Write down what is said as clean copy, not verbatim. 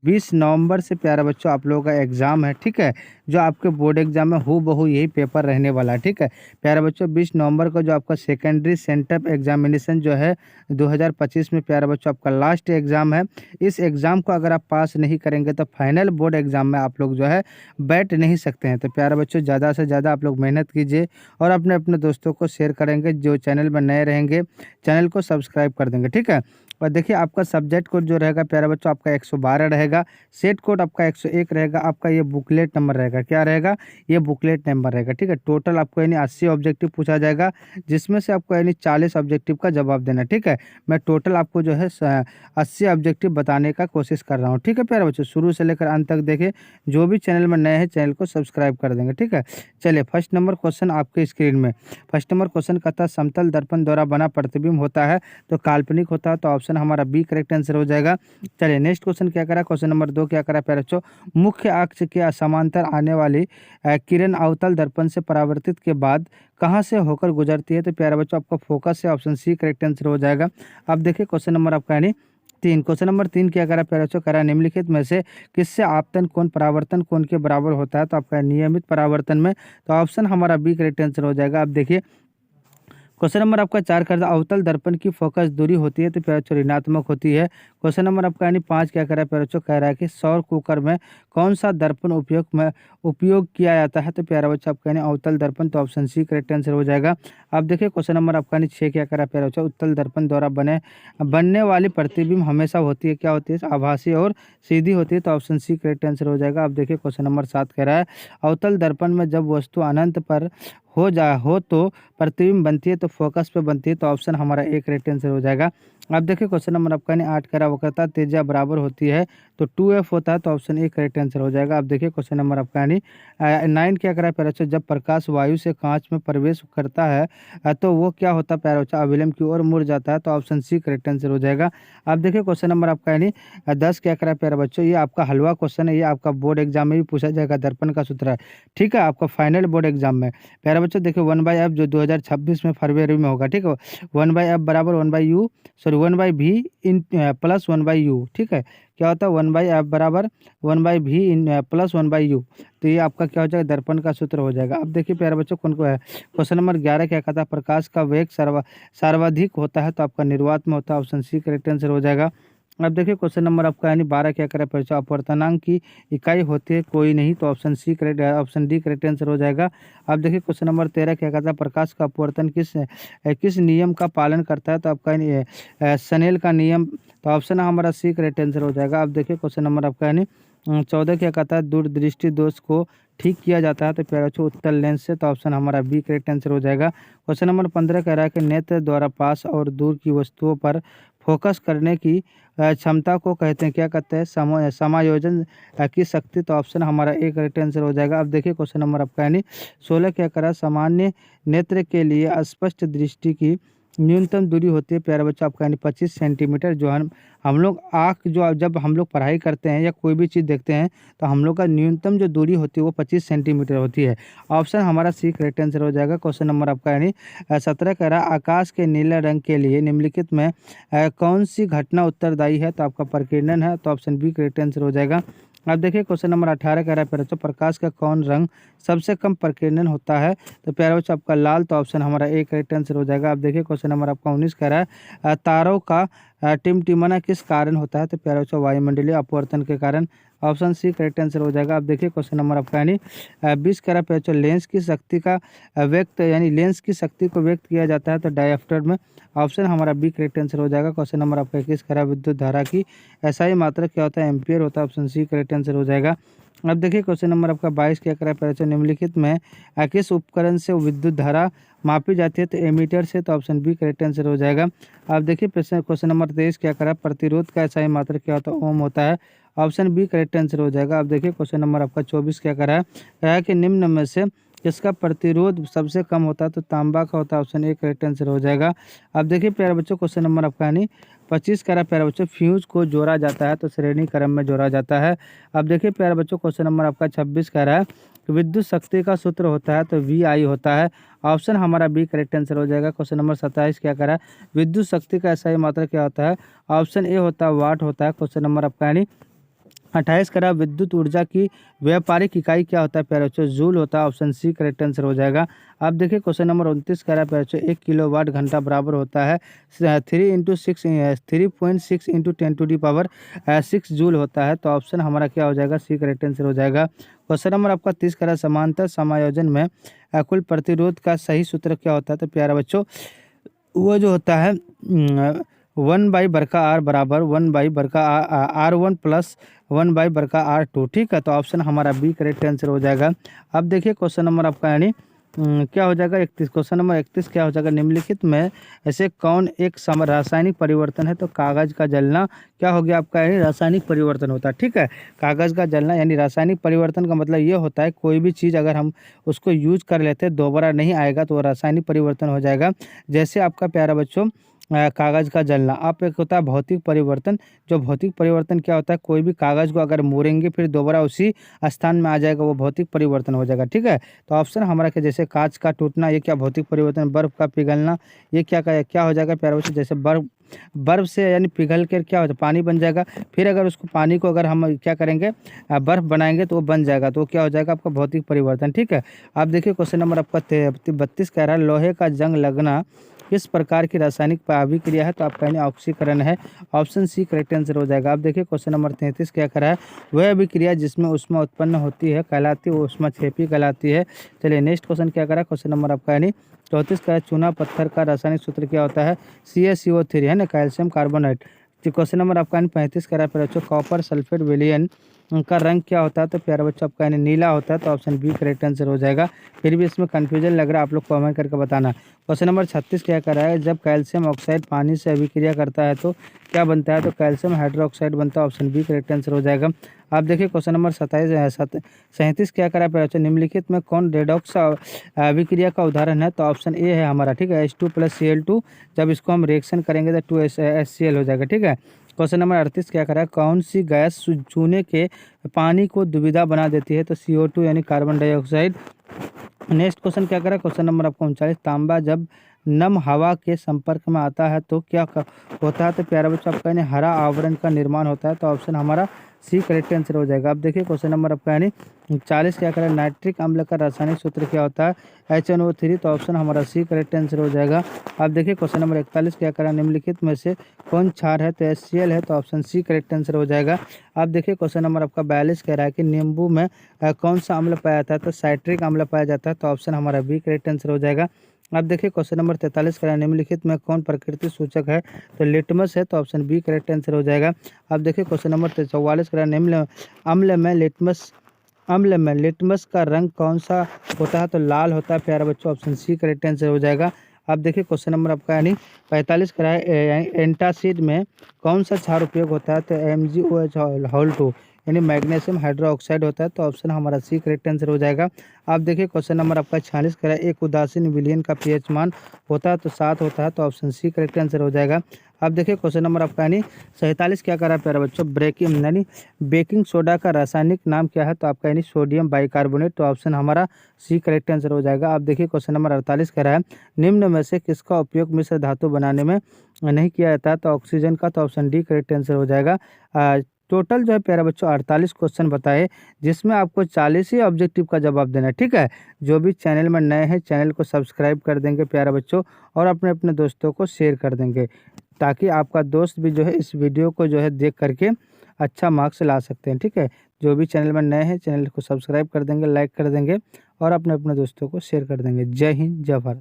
20 नवंबर से प्यारे बच्चों आप लोगों का एग्ज़ाम है, ठीक है? जो आपके बोर्ड एग्ज़ाम में हूबहू यही पेपर रहने वाला है, ठीक है? प्यारे बच्चों 20 नवंबर को जो आपका सेकेंडरी सेंटअप एग्ज़ामिनेशन जो है 2025 में प्यारे बच्चों आपका लास्ट एग्ज़ाम है। इस एग्ज़ाम को अगर आप पास नहीं करेंगे तो फाइनल बोर्ड एग्ज़ाम में आप लोग जो है बैठ नहीं सकते हैं। तो प्यारे बच्चों ज़्यादा से ज़्यादा आप लोग मेहनत कीजिए और अपने दोस्तों को शेयर करेंगे। जो चैनल में नए रहेंगे, चैनल को सब्सक्राइब कर देंगे, ठीक है? और देखिए आपका सब्जेक्ट कोड जो रहेगा प्यारे बच्चों आपका 112 रहेगा, सेट कोड आपका 101 रहेगा, आपका ये बुकलेट नंबर रहेगा। क्या रहेगा? ये बुकलेट नंबर रहेगा, ठीक है? टोटल आपको यानी 80 ऑब्जेक्टिव पूछा जाएगा, जिसमें से आपको यानी 40 ऑब्जेक्टिव का जवाब देना है, ठीक है? मैं टोटल आपको जो है 80 ऑब्जेक्टिव बताने का कोशिश कर रहा हूँ, ठीक है प्यारे बच्चों? शुरू से लेकर अंत तक देखें। जो भी चैनल में नए हैं चैनल को सब्सक्राइब कर देंगे, ठीक है? चलिए फर्स्ट नंबर क्वेश्चन आपके स्क्रीन में। फर्स्ट नंबर क्वेश्चन कहता है समतल दर्पण द्वारा बना प्रतिबिंब होता है तो काल्पनिक होता है, तो ऑप्शन हमारा बी करेक्ट आंसर हो जाएगा। चलिए नेक्स्ट क्वेश्चन क्या करा, क्वेश्चन नंबर 2 क्या करा प्यारे बच्चों, मुख्य अक्ष के समांतर आने वाली किरण अवतल दर्पण से परावर्तित के बाद कहाँ से होकर गुजरती है? तो प्यारे बच्चों आपका फोकस है, ऑप्शन सी करेक्ट आंसर हो जाएगा। अब देखिए क्वेश्चन नंबर आपका यानी 3, क्वेश्चन नंबर 3 क्या करा प्यारे बच्चों, करा निम्नलिखित में से किससे आपतन कोण परावर्तन कोण के बराबर होता है? तो आपका नियमित परावर्तन में, तो ऑप्शन हमारा बी करेक्ट आंसर हो जाएगा। अब देखिए क्वेश्चन नंबर आपका 4 कर अवतल दर्पण की फोकस दूरी होती है तो प्यारे बच्चों ऋणात्मक होती है। क्वेश्चन नंबर आपका यानी 5 क्या कर रहा है प्यारे बच्चों, कह रहा है कि सौर कुकर में कौन सा दर्पण उपयोग किया जाता है? तो प्यारा बच्चों आपका यानी अवतल दर्पण, तो ऑप्शन सी करेक्ट आंसर हो जाएगा। अब देखिए क्वेश्चन नंबर आपका यानी 6 क्या कर रहा है प्यारे बच्चों, उत्तल दर्पण द्वारा बनने वाली प्रतिबिंब हमेशा होती है, क्या होती है? आभासी और सीधी होती है, तो ऑप्शन सी करेक्ट आंसर हो जाएगा। अब देखिए क्वेश्चन नंबर 7 कह रहा है अवतल दर्पण में जब वस्तु अनंत पर हो तो प्रतिबिंब बनती है तो फोकस पे बनती है, तो ऑप्शन हमारा एक करेक्ट आंसर हो जाएगा। अब देखिए क्वेश्चन नंबर आपका यानी 8 कह रहा वक्रता त्रिज्या बराबर होती है तो 2f होता है, तो ऑप्शन ए करेक्ट आंसर हो जाएगा। अब देखिए क्वेश्चन नंबर आपका यानी 9 क्या कह रहा है प्यारे बच्चों, जब प्रकाश वायु से कांच में प्रवेश करता है तो वो क्या होता है प्यारे बच्चों, अविलंब की ओर मुड़ जाता है, तो ऑप्शन सी करेक्ट आंसर हो जाएगा। अब देखिए क्वेश्चन नंबर आपका यानी 10 क्या कह रहा है प्यारे बच्चों, ये आपका हलवा क्वेश्चन है, ये आपका बोर्ड एग्जाम में भी पूछा जाएगा, दर्पण का सूत्र है, ठीक है? आपका फाइनल बोर्ड एग्जाम में प्यारे बच्चों देखिए 1/f जो 2026 में फरवरी में होगा, ठीक है? 1/f बराबर 1/u sorry 1/v in plus 1/u, ठीक है? क्या होता है 1/f बराबर 1/v इन प्लस 1/u, तो ये आपका क्या हो जाएगा, दर्पण का सूत्र हो जाएगा। अब देखिए प्यारे बच्चों कौन को है, क्वेश्चन नंबर 11 क्या कहता है प्रकाश का वेग सर्वाधिक होता है, तो आपका निर्वात में होता है, ऑप्शन सी करेक्ट आंसर हो जाएगा। अब देखिए क्वेश्चन नंबर आपका यानी 12 क्या करे परिचय अपवर्तनांक की इकाई होती है कोई नहीं, तो ऑप्शन डी करेक्ट आंसर हो जाएगा। अब देखिए क्वेश्चन नंबर 13 क्या कहता है प्रकाश का अपवर्तन किस नियम का पालन करता है? तो आपका स्नेल का नियम, तो ऑप्शन हमारा सी करेक्ट आंसर हो जाएगा। अब देखिए क्वेश्चन नंबर आपका यानी 14 क्या कहता है दूरदृष्टि दोष को ठीक किया जाता है? तो प्यारे बच्चों उत्तल लेंस से, तो ऑप्शन हमारा बी करेक्ट आंसर हो जाएगा। क्वेश्चन नंबर 15 कह रहा है कि नेत्र द्वारा पास और दूर की वस्तुओं पर फोकस करने की क्षमता को कहते हैं, क्या कहते हैं? समायोजन की शक्ति, तो ऑप्शन हमारा एक करेक्ट आंसर हो जाएगा। अब देखिए क्वेश्चन नंबर आपका यानी 16 क्या करा सामान्य नेत्र के लिए स्पष्ट दृष्टि की न्यूनतम दूरी होती है प्यारे बच्चों आपका यानी 25 सेंटीमीटर, जो हम लोग आँख जो जब हम लोग पढ़ाई करते हैं या कोई भी चीज़ देखते हैं तो हम लोग का न्यूनतम जो दूरी होती है वो 25 सेंटीमीटर होती है, ऑप्शन हमारा सी करेक्ट आंसर हो जाएगा। क्वेश्चन नंबर आपका यानी 17 कह रहा आकाश के नीले रंग के लिए निम्नलिखित में कौन सी घटना उत्तरदायी है? तो आपका प्रकीर्णन है, तो ऑप्शन बी करेक्ट आंसर हो जाएगा। अब देखिए क्वेश्चन नंबर 18 कह रहा है प्यारे बच्चों प्रकाश का कौन रंग सबसे कम प्रकीर्णन होता है? तो प्यारे बच्चों आपका लाल, तो ऑप्शन हमारा एक करेक्ट आंसर हो जाएगा। अब देखिए क्वेश्चन नंबर आपका 19 कह रहा है तारों का टिमटिमाना किस कारण होता है? तो प्यारे बच्चों वायुमंडलीय अपवर्तन के कारण, ऑप्शन सी करेक्ट आंसर हो जाएगा। अब देखिए क्वेश्चन नंबर आपका यानी 20 कह रहा है प्यारे बच्चों लेंस की शक्ति का व्यक्त यानी लेंस की शक्ति को व्यक्त किया जाता है तो डायफ्टर में, ऑप्शन हमारा बी करेक्ट आंसर हो जाएगा। क्वेश्चन नंबर आपका 21 कह रहा है विद्युत धारा की एसआई मात्रक क्या होता है? एम्पियर होता है, ऑप्शन सी करेक्ट आंसर हो जाएगा। अब देखिए क्वेश्चन नंबर आपका 22 क्या करा है निम्नलिखित में किस उपकरण से विद्युत धारा मापी जाती है? तो एमीटर से, तो ऑप्शन बी करेक्ट आंसर हो जाएगा। अब देखिए क्वेश्चन नंबर 23 क्या करा प्रतिरोध का एसआई मात्रक क्या होता है? ओम होता है, ऑप्शन बी करेक्ट आंसर हो जाएगा। अब देखिए क्वेश्चन नंबर आपका 24 क्या करा है कि निम्न में से किसका प्रतिरोध सबसे कम होता है? तो तांबा का होता है, ऑप्शन ए करेक्ट आंसर हो जाएगा। अब देखिए प्यारे बच्चों क्वेश्चन नंबर आपका यानी 25 कह रहा है प्यारे बच्चों फ्यूज को जोड़ा जाता है तो श्रेणी क्रम में जोड़ा जाता है। अब देखिए प्यारे बच्चों क्वेश्चन नंबर आपका 26 कह रहा है कि विद्युत शक्ति का सूत्र होता है तो वी आई होता है, ऑप्शन हमारा बी करेक्ट आंसर हो जाएगा। क्वेश्चन नंबर 27 क्या कह रहा है विद्युत शक्ति का एसआई मात्रा क्या होता है? ऑप्शन ए होता है वाट होता है। क्वेश्चन नंबर आपका यानी 28 करा विद्युत ऊर्जा की व्यापारिक इकाई क्या होता है प्यारे बच्चों? जूल होता है। ऑप्शन सी करेक्ट आंसर हो जाएगा। अब देखिए क्वेश्चन नंबर 29 करा प्यारे बच्चों, 1 किलोवाट घंटा बराबर होता है 3.6 into 10 to the power 6 joule होता है। तो ऑप्शन हमारा क्या हो जाएगा? सी करेक्ट आंसर हो जाएगा। क्वेश्चन नंबर आपका 30 करा समांतर समायोजन में कुल प्रतिरोध का सही सूत्र क्या होता है? तो प्यारे बच्चों वो जो होता है 1/R बराबर 1/R R1 प्लस 1/R2। ठीक है, तो ऑप्शन हमारा बी करेक्ट आंसर हो जाएगा। अब देखिए क्वेश्चन नंबर आपका यानी क्या हो जाएगा 31। क्वेश्चन नंबर 31 क्या हो जाएगा? निम्नलिखित में ऐसे कौन एक रासायनिक परिवर्तन है? तो कागज का जलना क्या हो गया आपका? यानी रासायनिक परिवर्तन होता है। ठीक है, कागज का जलना यानी रासायनिक परिवर्तन का मतलब ये होता है कोई भी चीज़ अगर हम उसको यूज कर लेते हैं दोबारा नहीं आएगा तो वो रासायनिक परिवर्तन हो जाएगा। जैसे आपका प्यारा बच्चों कागज़ का जलना। अब एक होता है भौतिक परिवर्तन। जो भौतिक परिवर्तन क्या होता है? कोई भी कागज़ को अगर मोड़ेंगे फिर दोबारा उसी स्थान में आ जाएगा, वो भौतिक परिवर्तन हो जाएगा। ठीक है, तो ऑप्शन हमारा क्या? जैसे कांच का टूटना, ये क्या भौतिक परिवर्तन? बर्फ़ का पिघलना, ये क्या हो जाएगा प्यारे बच्चों? जैसे बर्फ़ से यानी पिघल कर क्या हो जाए? पानी बन जाएगा। फिर अगर उसको पानी को अगर हम क्या करेंगे बर्फ़ बनाएंगे तो वो बन जाएगा, तो वो क्या हो जाएगा आपका? भौतिक परिवर्तन। ठीक है, आप देखिए क्वेश्चन नंबर आपका 32 कह रहा है लोहे का जंग लगना किस प्रकार की रासायनिक अभिक्रिया है? तो आपका यानी ऑक्सीकरण है। ऑप्शन सी करेक्ट आंसर हो जाएगा। आप देखिए क्वेश्चन नंबर 33 क्या करा है? वह अभिक्रिया जिसमें ऊष्मा उत्पन्न होती है कहलाती है ऊष्माक्षेपी कहलाती है। चलिए नेक्स्ट क्वेश्चन क्या करा? क्वेश्चन नंबर आपका यानी 34 का चूना पत्थर का रासायनिक सूत्र क्या होता है? CaCO3 है ना, कैल्शियम कार्बोनेट। क्वेश्चन नंबर आपका 35 करा है बच्चों, कॉपर सल्फेट विलयन उनका रंग क्या होता है? तो प्यारा बच्चों आपका यानी नीला होता है। तो ऑप्शन बी करेक्ट आंसर हो जाएगा। फिर भी इसमें कन्फ्यूजन लग रहा है, आप लोग कमेंट करके बताना। क्वेश्चन नंबर 36 क्या कर रहा है? जब कैल्शियम ऑक्साइड पानी से अभिक्रिया करता है तो क्या बनता है? तो कैल्शियम हाइड्रोक्साइड बनता है। ऑप्शन बी करेक्ट आंसर हो जाएगा। आप देखिए क्वेश्चन नंबर 37 क्या करा है? निम्नलिखित में कौन रेडॉक्स अभिक्रिया का उदाहरण है? तो ऑप्शन ए है हमारा। ठीक है, H2 + Cl2 जब इसको हम रिएक्शन करेंगे तो 2HCl हो जाएगा। ठीक है, क्वेश्चन नंबर 38 क्या करा है? कौन सी गैस चूने के पानी को दुविधा बना देती है? तो CO2 यानी कार्बन डाइऑक्साइड। नेक्स्ट क्वेश्चन क्या करा? क्वेश्चन नंबर आपको 39, तांबा जब नम हवा के संपर्क में आता है तो क्या होता है? तो प्यारा बच्चों आपका यानी हरा आवरण का निर्माण होता है। तो ऑप्शन हमारा सी करेक्ट आंसर हो जाएगा। अब देखिए क्वेश्चन नंबर आपका यानी 40 क्या करें? नाइट्रिक अम्ल का रासायनिक सूत्र क्या होता है? HNO3। तो ऑप्शन हमारा सी करेक्ट आंसर हो जाएगा। अब देखिए क्वेश्चन नंबर 41 क्या करें? निम्नलिखित में से कौन क्षार है? तो HCl है। तो ऑप्शन सी करेक्ट आंसर हो जाएगा। अब देखिए क्वेश्चन नंबर आपका 42 कह रहा है कि नींबू में कौन सा अम्ल पाया जाता है? तो साइट्रिक अम्ल पाया जाता है। तो ऑप्शन हमारा बी करेक्ट आंसर हो जाएगा। अब देखिए क्वेश्चन नंबर 43 कह रहा है निम्नलिखित में कौन प्रकृति सूचक है? तो लिटमस है। तो ऑप्शन बी करेक्ट आंसर हो जाएगा। अब देखिए क्वेश्चन नंबर 44 कह रहा है निम्न अम्ल में लिटमस का रंग कौन सा होता है? तो लाल होता है प्यारा बच्चों। ऑप्शन सी करेक्ट आंसर हो जाएगा। अब देखिए क्वेश्चन नंबर आपका यानी 45 कह रहा है एंटासिड में कौन सा क्षार उपयोग होता है? तो MgOH यानी मैग्नीशियम हाइड्रोक्साइड होता है। तो ऑप्शन हमारा सी करेक्ट आंसर हो जाएगा। आप देखिए क्वेश्चन नंबर आपका 46 कह रहा है एक उदासीन विलयन का pH मान होता है तो 7 होता है। तो ऑप्शन सी करेक्ट आंसर हो जाएगा। अब देखिए क्वेश्चन नंबर आपका यानी 47 क्या कर रहा है प्यारा बच्चों? यानी बेकिंग सोडा का रासायनिक नाम क्या है? तो आपका यानी सोडियम बाइकार्बोनेट। तो ऑप्शन हमारा सी करेक्ट आंसर हो जाएगा। आप देखिए क्वेश्चन नंबर 48 कह रहा है निम्न में से किसका उपयोग मिश्र धातु बनाने में नहीं किया जाता है? तो ऑक्सीजन का। तो ऑप्शन डी करेक्ट आंसर हो जाएगा। टोटल जो है प्यारा बच्चों 48 क्वेश्चन बताए जिसमें आपको 40 ही ऑब्जेक्टिव का जवाब देना है। ठीक है, जो भी चैनल में नए हैं चैनल को सब्सक्राइब कर देंगे प्यारा बच्चों, और अपने अपने दोस्तों को शेयर कर देंगे ताकि आपका दोस्त भी जो है इस वीडियो को जो है देख करके अच्छा मार्क्स ला सकते हैं। ठीक है, जो भी चैनल में नए हैं चैनल को सब्सक्राइब कर देंगे, लाइक कर देंगे और अपने अपने दोस्तों को शेयर कर देंगे। जय हिंद, जय भारत।